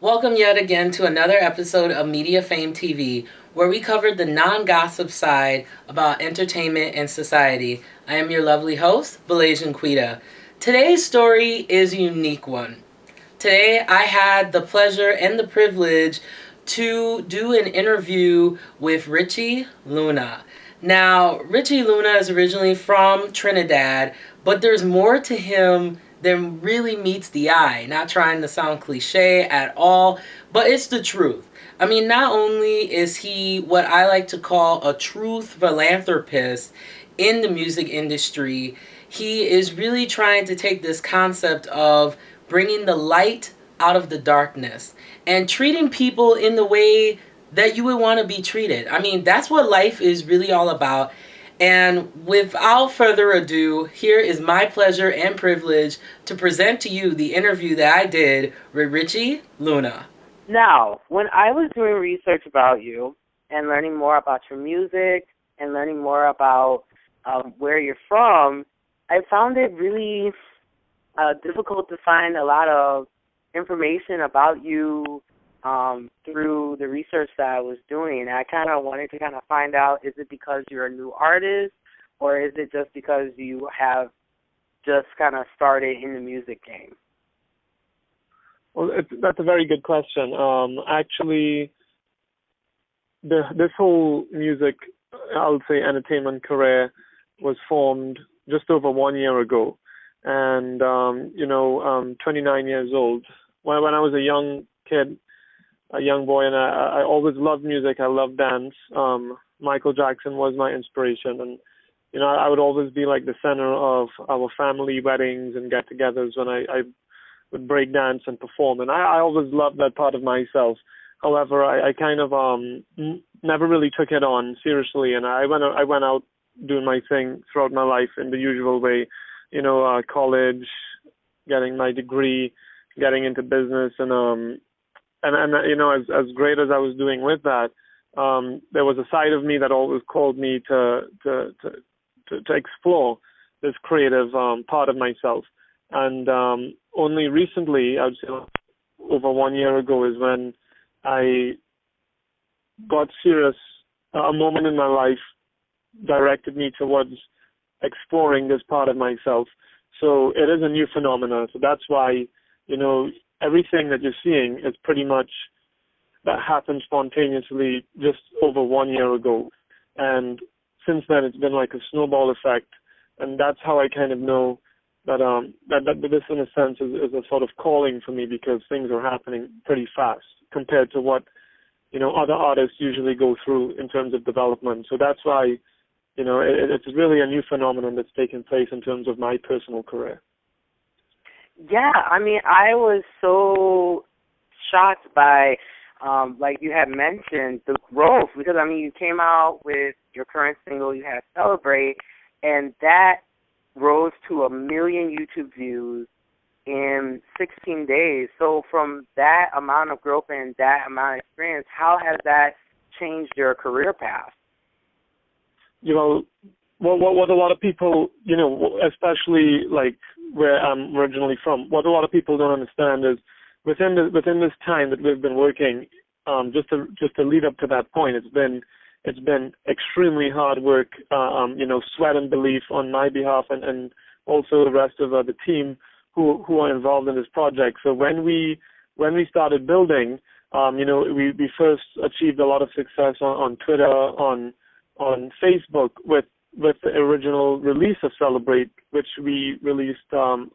Welcome yet again to another episode of Media Fame TV, where we cover the non-gossip side about entertainment and society. I am your lovely host, Belajan Quita. Today's story is a unique one. Today I had the pleasure and the privilege to do an interview with Richie Luna. Now, Richie Luna is originally from Trinidad, but there's more to him than really meets the eye. Not trying to sound cliche at all, but it's the truth. I mean, not only is he what I like to call a truth philanthropist in the music industry, he is really trying to take this concept of bringing the light out of the darkness and treating people in the way that you would want to be treated. I mean, that's what life is really all about. And without further ado, here is my pleasure and privilege to present to you the interview that I did with Richie Luna. Now, when I was doing research about you and learning more about your music and learning more about where you're from, I found it really difficult to find a lot of information about you through the research that I was doing. I kind of wanted to kind of find out, is it because you're a new artist, or is it just because you have just kind of started in the music game? Well, that's a very good question. Actually, this whole music, I would say, entertainment career was formed just over 1 year ago. And, 29 years old. When I was a young kid, a young boy, and I always loved music. I loved dance. Michael Jackson was my inspiration. And, I would always be like the center of our family weddings and get-togethers when I would break dance and perform. And I always loved that part of myself. However, I kind of never really took it on seriously. And I went out doing my thing throughout my life in the usual way, college, getting my degree, getting into business, and as great as I was doing with that, there was a side of me that always called me to explore this creative part of myself. And only recently, I would say over 1 year ago, is when I got serious. A moment in my life directed me towards exploring this part of myself. So it is a new phenomenon. So that's why, everything that you're seeing is pretty much that happened spontaneously just over 1 year ago. And since then, it's been like a snowball effect. And that's how I kind of know that this, in a sense, is a sort of calling for me, because things are happening pretty fast compared to what, other artists usually go through in terms of development. So that's why, it's really a new phenomenon that's taken place in terms of my personal career. Yeah, I mean, I was so shocked by, like you had mentioned, the growth, because, I mean, you came out with your current single, you had Celebrate, and that rose to 1 million YouTube views in 16 days. So from that amount of growth and that amount of experience, how has that changed your career path? What a lot of people, especially like where I'm originally from, what a lot of people don't understand is within this time that we've been working, just to lead up to that point, it's been extremely hard work, sweat and belief on my behalf, and also the rest of the team who are involved in this project. So when we started building, we first achieved a lot of success on Twitter, on Facebook with the original release of Celebrate, which we released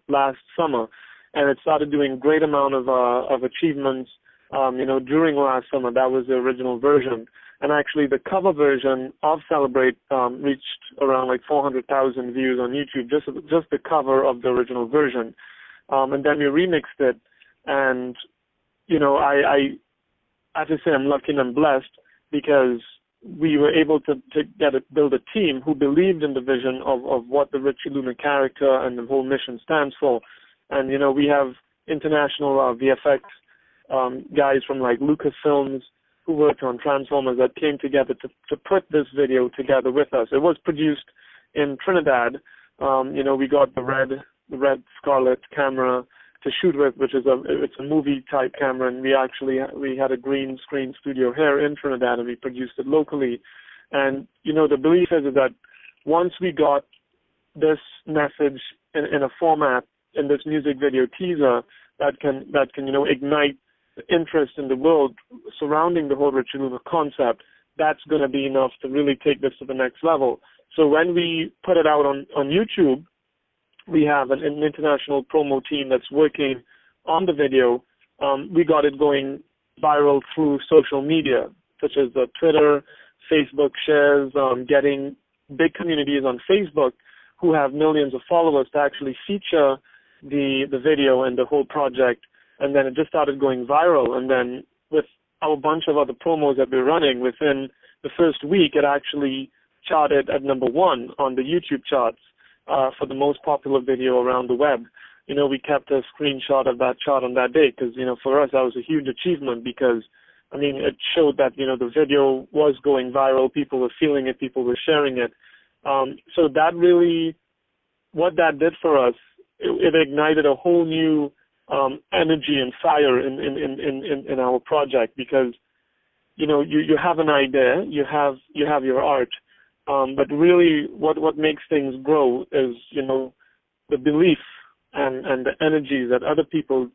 last summer, and it started doing great amount of achievements. During last summer, that was the original version, and actually the cover version of Celebrate reached around like 400,000 views on YouTube, just the cover of the original version, and then we remixed it, and I have to say I'm lucky and I'm blessed because we were able to build a team who believed in the vision of what the Richie Luna character and the whole mission stands for. And, we have international VFX guys from like Lucasfilms who worked on Transformers that came together to put this video together with us. It was produced in Trinidad. We got the red Scarlet camera shoot with, which is it's a movie type camera, and we had a green screen studio here in Trinidad, and we produced it locally. And the belief is that once we got this message in a format in this music video teaser that can ignite interest in the world surrounding the whole Richie Luna concept, that's going to be enough to really take this to the next level. So when we put it out on YouTube, we have an international promo team that's working on the video. We got it going viral through social media, such as Twitter, Facebook shares, getting big communities on Facebook who have millions of followers to actually feature the video and the whole project. And then it just started going viral. And then with our bunch of other promos that we're running, within the first week, it actually charted at number 1 on the YouTube charts for the most popular video around the web. We kept a screenshot of that chart on that day because, for us, that was a huge achievement because, it showed that, the video was going viral. People were feeling it. People were sharing it. So that really, what that did for us, it ignited a whole new energy and fire in our project because, you have an idea, you have your art, but really what makes things grow is, the belief and the energy that other people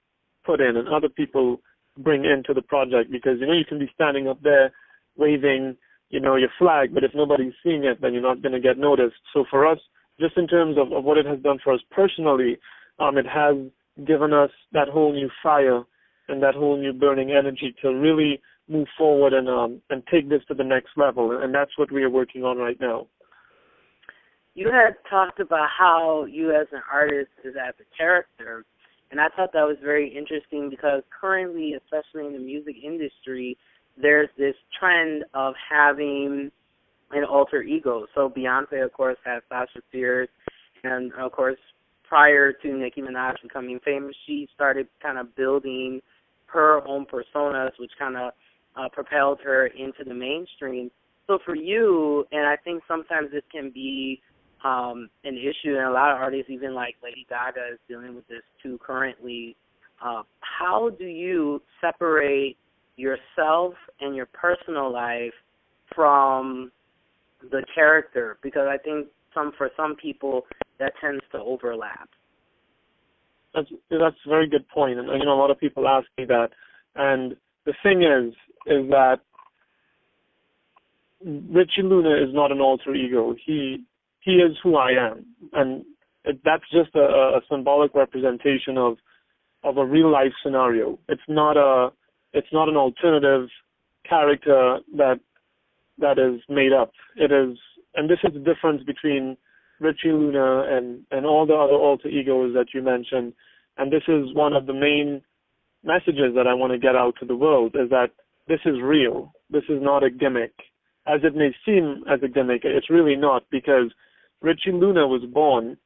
put in and other people bring into the project because, you can be standing up there waving, your flag, but if nobody's seeing it, then you're not going to get noticed. So for us, just in terms of what it has done for us personally, it has given us that whole new fire and that whole new burning energy to really move forward and take this to the next level. And that's what we are working on right now. You had talked about how you as an artist is as a character, and I thought that was very interesting because currently, especially in the music industry, there's this trend of having an alter ego. So Beyonce, of course, has Sasha Fierce, and, of course, prior to Nicki Minaj becoming famous, she started kind of building her own personas, which kind of propelled her into the mainstream. So for you, and I think sometimes this can be an issue, and a lot of artists, even like Lady Gaga, is dealing with this too currently. How do you separate yourself and your personal life from the character? Because I think for some people that tends to overlap. That's a very good point, and a lot of people ask me that. And the thing is that Richie Luna is not an alter ego. He is who I am, and that's just a symbolic representation of a real life scenario. It's not an alternative character that is made up. It is, and this is the difference between Richie Luna and all the other alter egos that you mentioned. And this is one of the main messages that I want to get out to the world, is that this is real. This is not a gimmick. As it may seem as a gimmick, it's really not, because Richie Luna was born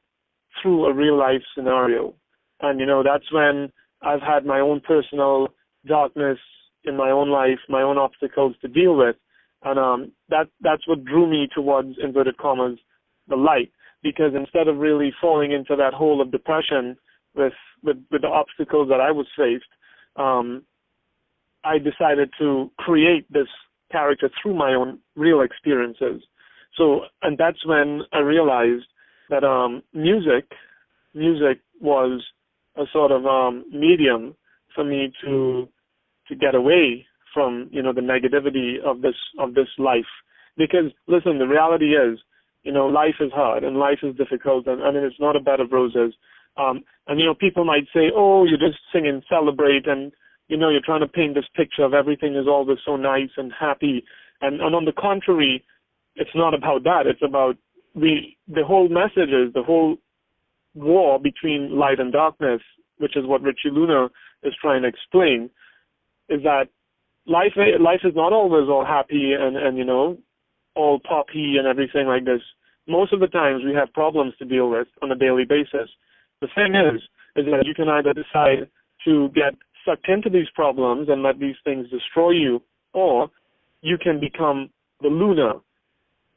through a real life scenario. And, that's when I've had my own personal darkness in my own life, my own obstacles to deal with. And that's what drew me towards, inverted commas, the light. Because instead of really falling into that hole of depression with the obstacles that I was faced, I decided to create this character through my own real experiences. So, and that's when I realized that music was a sort of medium for me to get away from, the negativity of this life. Because listen, the reality is, life is hard and life is difficult, and it's not a bed of roses. And people might say, oh, you're just singing Celebrate, and you're trying to paint this picture of everything is always so nice and happy. And on the contrary, it's not about that. It's about the whole message is the whole war between light and darkness, which is what Richie Luna is trying to explain, is that life is not always all happy and all poppy and everything like this. Most of the times we have problems to deal with on a daily basis. The thing is that you can either decide to get sucked into these problems and let these things destroy you, or you can become the Luna.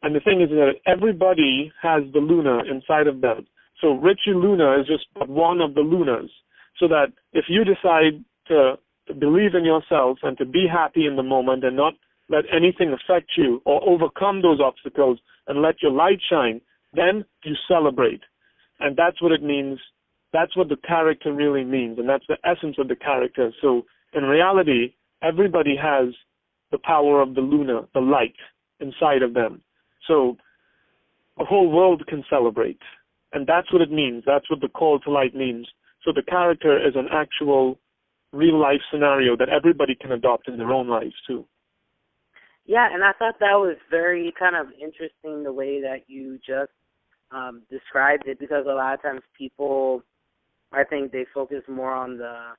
And the thing is that everybody has the Luna inside of them. So Richie Luna is just one of the Lunas. so that if you decide to believe in yourself and to be happy in the moment and not let anything affect you or overcome those obstacles and let your light shine, then you celebrate. And that's what it means. That's what the character really means, and that's the essence of the character. So in reality, everybody has the power of the Luna, the light, inside of them. So the whole world can celebrate. And that's what it means. That's what the call to light means. So the character is an actual real-life scenario that everybody can adopt in their own lives, too. Yeah, and I thought that was very kind of interesting the way that you just described it, because a lot of times people, I think they focus more on the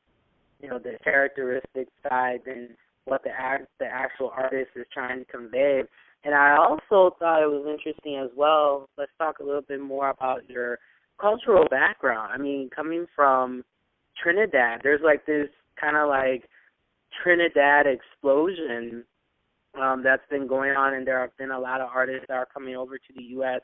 characteristic side than what the actual artist is trying to convey. And I also thought it was interesting as well. Let's talk a little bit more about your cultural background. I mean, coming from Trinidad, there's like this kind of like Trinidad explosion that's been going on, and there have been a lot of artists that are coming over to the U.S.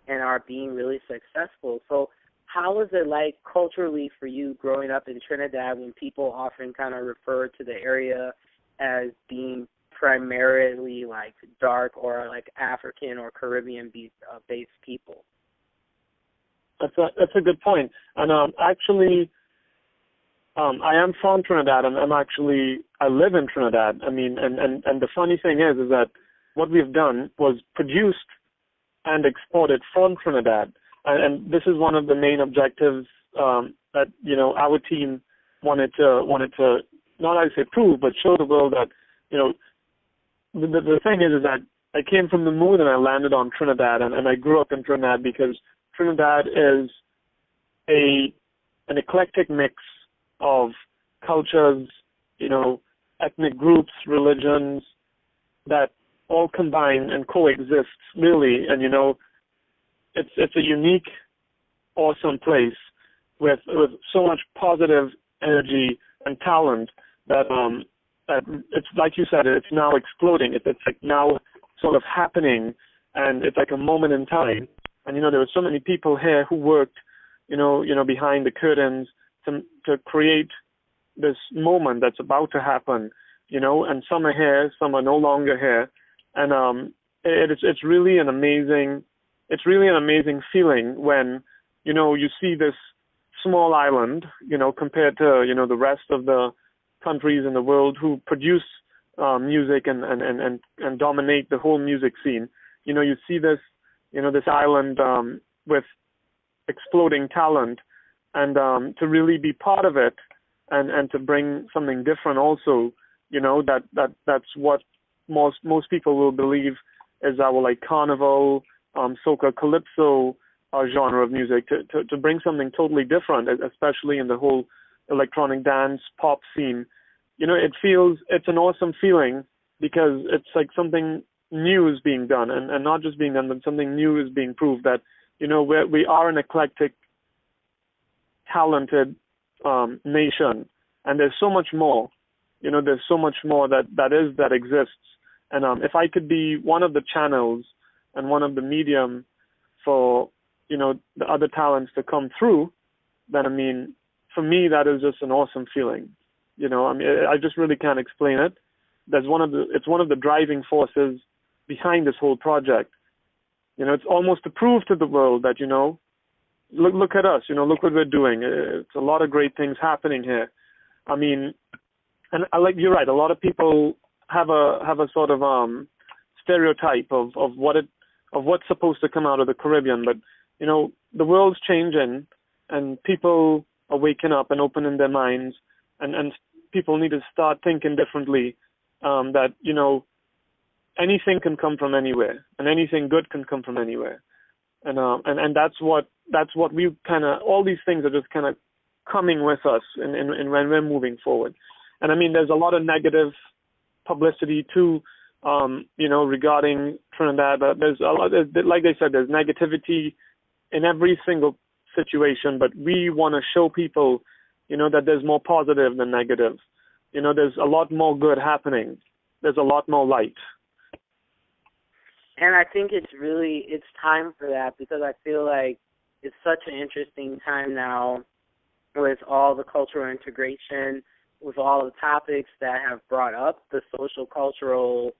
and are being really successful. So how was it like culturally for you growing up in Trinidad when people often kind of refer to the area as being primarily like dark or like African or Caribbean based people? That's a good point. And actually, I am from Trinidad, and I live in Trinidad. I mean, and the funny thing is that what we've done was produced and exported from Trinidad, and this is one of the main objectives that our team wanted to not I say prove, but show the world that the thing is that I came from the moon and I landed on Trinidad, and I grew up in Trinidad because Trinidad is an eclectic mix of cultures, ethnic groups, religions that all combine and coexist really. And it's a unique, awesome place with so much positive energy and talent that it's like you said, it's now exploding. It's like now sort of happening, and it's like a moment in time. And there were so many people here who worked, behind the curtains to create this moment that's about to happen, and some are here, some are no longer here, and it's really an amazing feeling when you see this small island, compared to the rest of the countries in the world who produce music and dominate the whole music scene. You see this this island with exploding talent, and to really be part of it and to bring something different also, that's what most people will believe is our like carnival, soca, calypso genre of music, to bring something totally different, especially in the whole electronic dance pop scene. It's an awesome feeling because it's like something new is being done, and not just being done, but something new is being proved that, we are an eclectic, talented nation, and there's so much more, there's so much more that exists. And if I could be one of the channels and one of the medium for, the other talents to come through, then, I mean, for me, that is just an awesome feeling. I just really can't explain it. It's one of the driving forces behind this whole project. It's almost to prove to the world that, look at us, look what we're doing. It's a lot of great things happening here. I mean, and you're right, a lot of people have a sort of stereotype of what's supposed to come out of the Caribbean, but the world's changing, and people are waking up and opening their minds, and people need to start thinking differently, that anything can come from anywhere, and anything good can come from anywhere, and that's what we kind of, all these things are just kind of coming with us and when we're moving forward. And I mean, there's a lot of negative publicity too, regarding Trinidad. There's a lot, like I said, there's negativity in every single situation, but we want to show people, that there's more positive than negative. There's a lot more good happening. There's a lot more light. And I think it's time for that, because I feel like it's such an interesting time now with all the cultural integration, with all the topics that have brought up the social cultural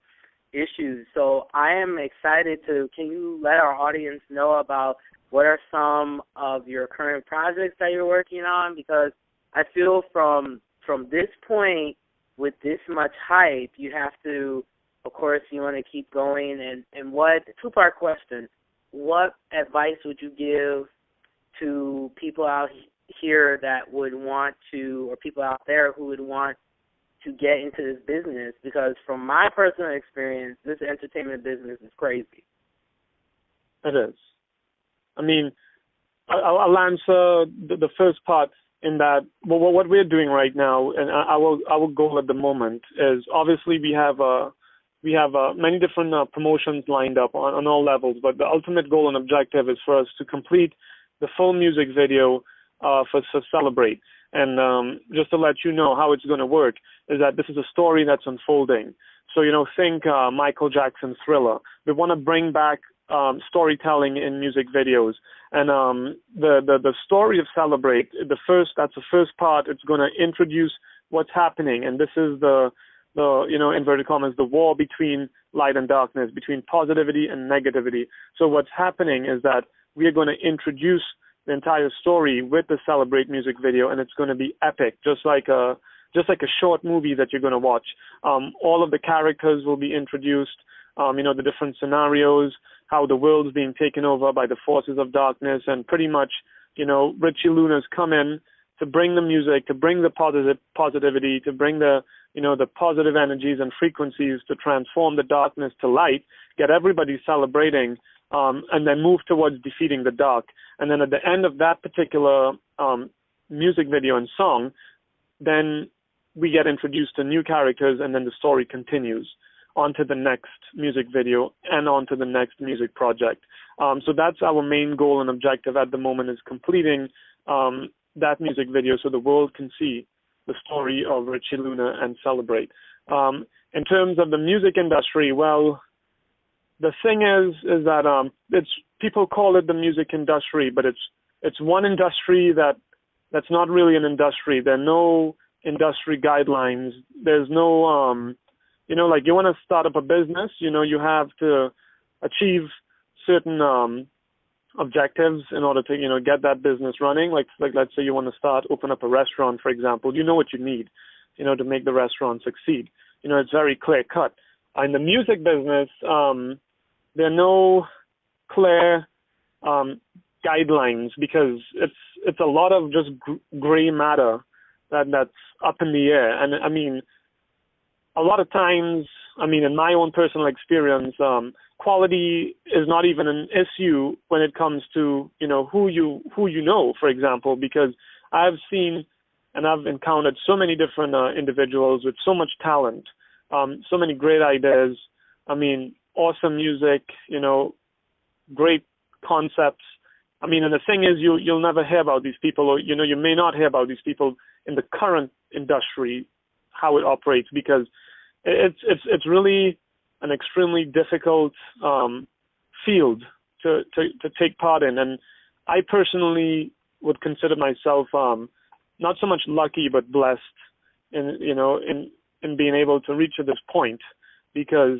issues. So I am excited can you let our audience know about what are some of your current projects that you're working on? Because I feel from this point, with this much hype, you have to, of course, you want to keep going. And what, two-part question, what advice would you give to people out here that would want to, or people out there who would want to get into this business? Because from my personal experience, this entertainment business is crazy. It is. I mean, I'll answer the first part in that. Well, what we're doing right now, and our goal at the moment is, obviously we have many different promotions lined up on all levels, but the ultimate goal and objective is for us to complete the full music video for Celebrate. And just to let you know how it's going to work is that this is a story that's unfolding. So, think Michael Jackson Thriller. We want to bring back storytelling in music videos. And the story of Celebrate, that's the first part. It's going to introduce what's happening. And this is the inverted commas, the war between light and darkness, between positivity and negativity. So what's happening is that we are going to introduce the entire story with the Celebrate music video, and it's going to be epic, just like a short movie that you're going to watch. All of the characters will be introduced, the different scenarios, how the world's being taken over by the forces of darkness, and pretty much, Richie Luna's come in to bring the music, to bring the positivity, to bring the positive energies and frequencies to transform the darkness to light, get everybody celebrating, and then move towards defeating the dark. And then at the end of that particular music video and song, then we get introduced to new characters, and then the story continues onto the next music video and onto the next music project. So that's our main goal and objective at the moment, is completing that music video so the world can see the story of Richie Luna and Celebrate. In terms of the music industry, well, the thing is that people call it the music industry, but it's one industry that's not really an industry. There are no industry guidelines. There's no like, you want to start up a business, you have to achieve certain objectives in order to get that business running. Like let's say you want to open up a restaurant, for example. You know what you need to make the restaurant succeed. It's very clear cut. In the music business, there are no clear guidelines, because it's a lot of just gray matter that's up in the air. And I mean, a lot of times, in my own personal experience, quality is not even an issue when it comes to who you know, for example, because I've seen and I've encountered so many different individuals with so much talent, so many great ideas. Awesome music, great concepts. And the thing is, you'll never hear about these people, or you may not hear about these people in the current industry, how it operates, because it's really an extremely difficult field to take part in. And I personally would consider myself not so much lucky, but blessed in being able to reach to this point, because,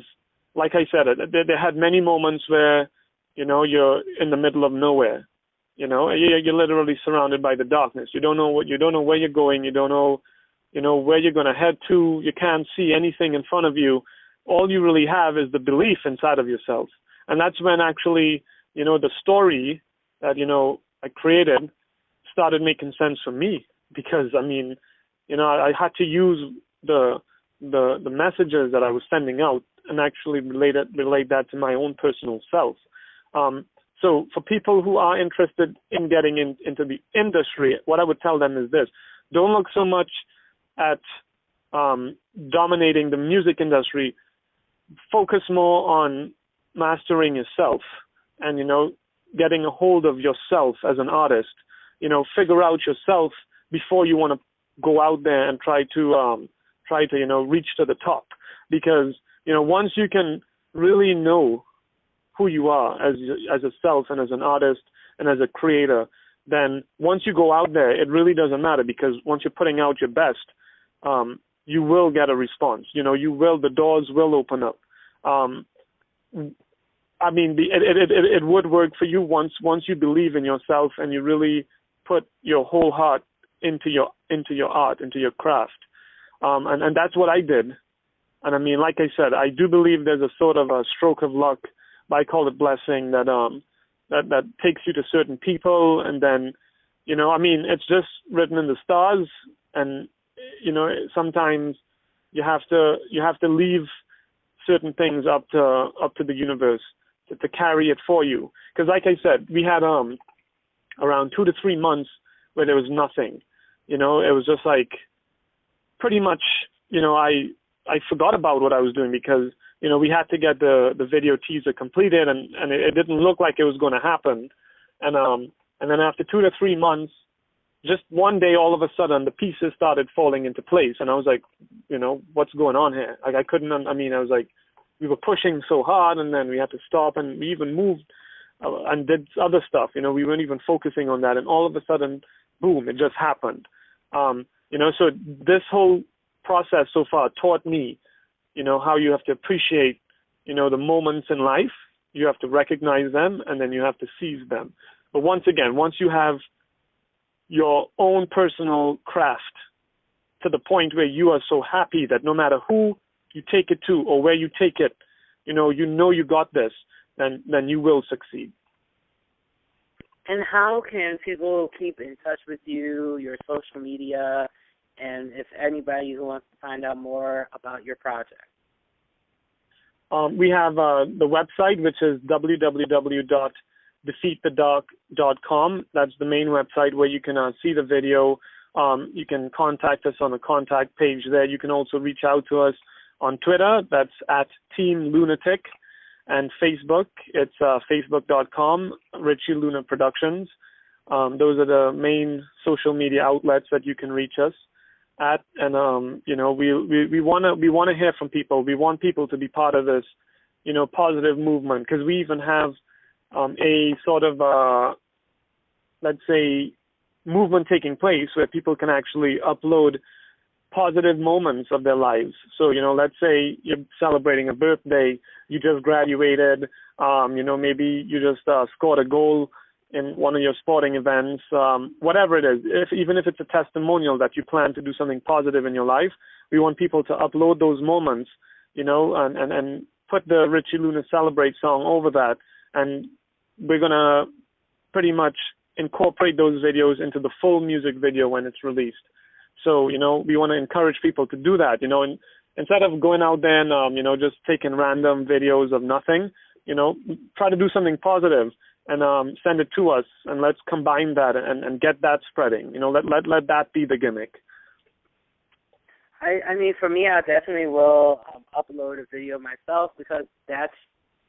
like I said, they had many moments where you're in the middle of nowhere. You're literally surrounded by the darkness. You don't know where you're going. You don't know where you're going to head to. You can't see anything in front of you. All you really have is the belief inside of yourself. And that's when actually, the story that, I created started making sense for me, because, I had to use the messages that I was sending out and actually relate that to my own personal self. So for people who are interested in getting into the industry, what I would tell them is this: don't look so much at dominating the music industry. Focus more on mastering yourself and, getting a hold of yourself as an artist. Figure out yourself before you want to go out there and try to reach to the top. Because, once you can really know who you are as a self and as an artist and as a creator, then once you go out there, it really doesn't matter, because once you're putting out your best, you will get a response. The doors will open up. I mean, it would work for you once you believe in yourself and you really put your whole heart into your art, into your craft. And that's what I did. And I mean, like I said, I do believe there's a sort of a stroke of luck, but I call it blessing, that takes you to certain people, and then, I mean, it's just written in the stars, and sometimes you have to leave certain things up to the universe to carry it for you. Because like I said, we had around 2 to 3 months where there was nothing. It was just like pretty much, I forgot about what I was doing, because we had to get the video teaser completed, and it didn't look like it was going to happen. And then after 2 to 3 months, just one day, all of a sudden, the pieces started falling into place, and I was like, what's going on here? Like, I was like, we were pushing so hard, and then we had to stop, and we even moved and did other stuff. We weren't even focusing on that, and all of a sudden, boom, it just happened. So this whole process so far taught me, how you have to appreciate, the moments in life. You have to recognize them, and then you have to seize them. But once again, once you have your own personal craft to the point where you are so happy that no matter who you take it to or where you take it, you got this, then you will succeed. And how can people keep in touch with you, your social media, and if anybody who wants to find out more about your project? We have the website, which is www.defeatthedark.com. That's the main website where you can see the video. You can contact us on the contact page there. You can also reach out to us on Twitter. That's at Team Lunatic. And Facebook, it's facebook.com, Richie Luna Productions. Those are the main social media outlets that you can reach us at. And, we want to hear from people. We want people to be part of this, positive movement, because we even have a sort of, let's say, movement taking place where people can actually upload positive moments of their lives. So, let's say you're celebrating a birthday, you just graduated, maybe you just scored a goal in one of your sporting events, whatever it is. Even if it's a testimonial that you plan to do something positive in your life, we want people to upload those moments, and put the Richie Luna Celebrate song over that. And we're going to pretty much incorporate those videos into the full music video when it's released. So, we want to encourage people to do that, and instead of going out there and, just taking random videos of nothing, try to do something positive and send it to us, and let's combine that and get that spreading. Let that be the gimmick. I mean, for me, I definitely will upload a video myself, because that's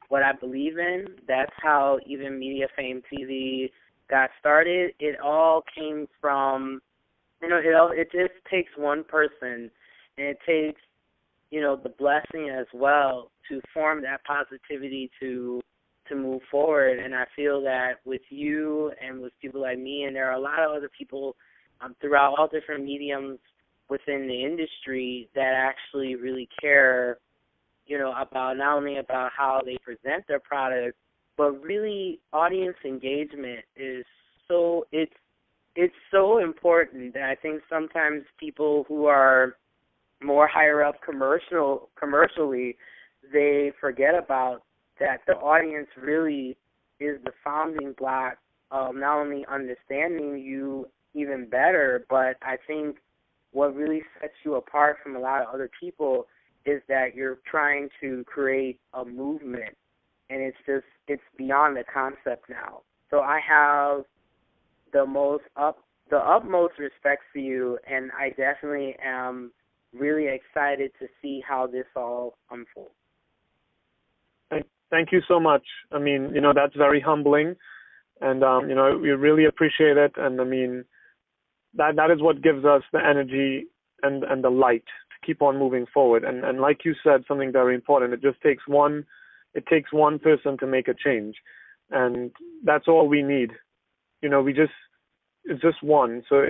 what I believe in. That's how even Media Fame TV got started. It all came from, it just takes one person, and it takes, the blessing as well to form that positivity to move forward. And I feel that with you and with people like me, and there are a lot of other people throughout all different mediums within the industry that actually really care, about not only about how they present their product, but really audience engagement is so, it's so important that I think sometimes people who are more higher up commercially, they forget about that the audience really is the founding block of not only understanding you even better, but I think what really sets you apart from a lot of other people is that you're trying to create a movement, and it's beyond the concept now. So I have the utmost respect for you, and I definitely am really excited to see how this all unfolds. Thank you so much. I mean, that's very humbling, and we really appreciate it. And I mean, that is what gives us the energy and the light to keep on moving forward. And like you said, something very important. It takes one person to make a change, and that's all we need. We just it's just one. So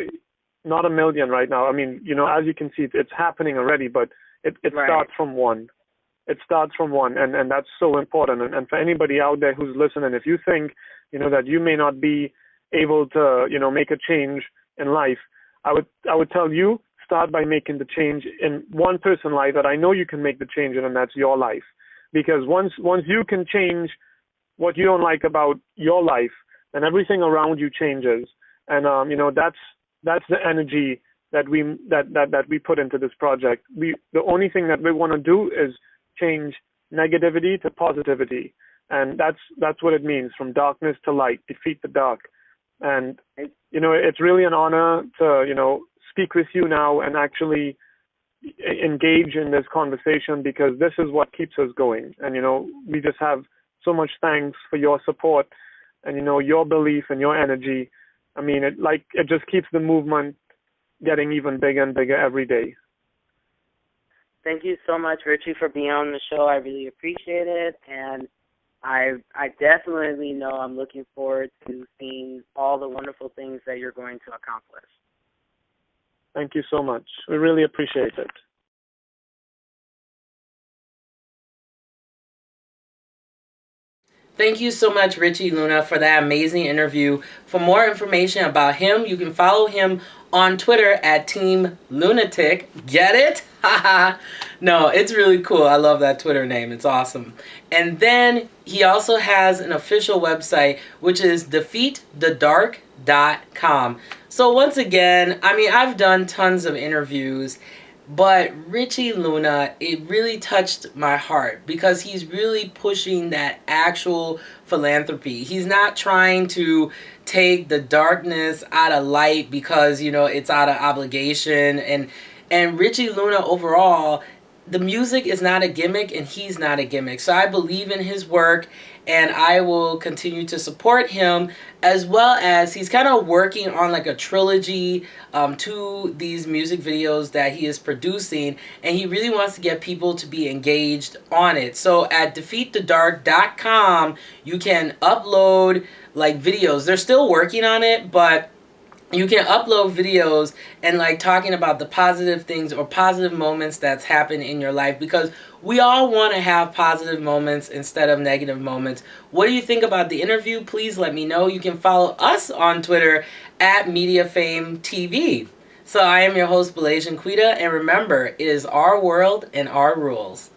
not a million right now. I mean, as you can see, it's happening already, but it Right. starts from one. It starts from one, and that's so important. And for anybody out there who's listening, if you think, that you may not be able to, make a change in life, I would tell you, start by making the change in one person's life that I know you can make the change in, and that's your life. Because once you can change what you don't like about your life, then everything around you changes. And that's the energy that we put into this project. The only thing that we want to do is change negativity to positivity, and that's what it means, from darkness to light, defeat the dark. And it's really an honor to speak with you now and actually engage in this conversation, because this is what keeps us going. And we just have so much thanks for your support and your belief and your energy. I mean, it just keeps the movement getting even bigger and bigger every day. Thank you so much, Richie, for being on the show. I really appreciate it, and I definitely know I'm looking forward to seeing all the wonderful things that you're going to accomplish. Thank you so much. We really appreciate it. Thank you so much, Richie Luna, for that amazing interview. For more information about him, you can follow him on Twitter at Team Lunatic. Get it? Haha. No, it's really cool. I love that Twitter name. It's awesome. And then he also has an official website, which is defeatthedark.com. So once again, I mean, I've done tons of interviews, but Richie Luna, it really touched my heart, because he's really pushing that actual philanthropy. He's not trying to take the darkness out of light because, it's out of obligation. And Richie Luna overall, the music is not a gimmick and he's not a gimmick. So I believe in his work, and I will continue to support him, as well as he's kind of working on like a trilogy to these music videos that he is producing, and he really wants to get people to be engaged on it. So at defeatthedark.com, you can upload like videos. They're still working on it, but you can upload videos and like talking about the positive things or positive moments that's happened in your life, because we all want to have positive moments instead of negative moments. What do you think about the interview? Please let me know. You can follow us on Twitter at mediafametv. So I am your host, Belajan Quita, and remember, it is our world and our rules.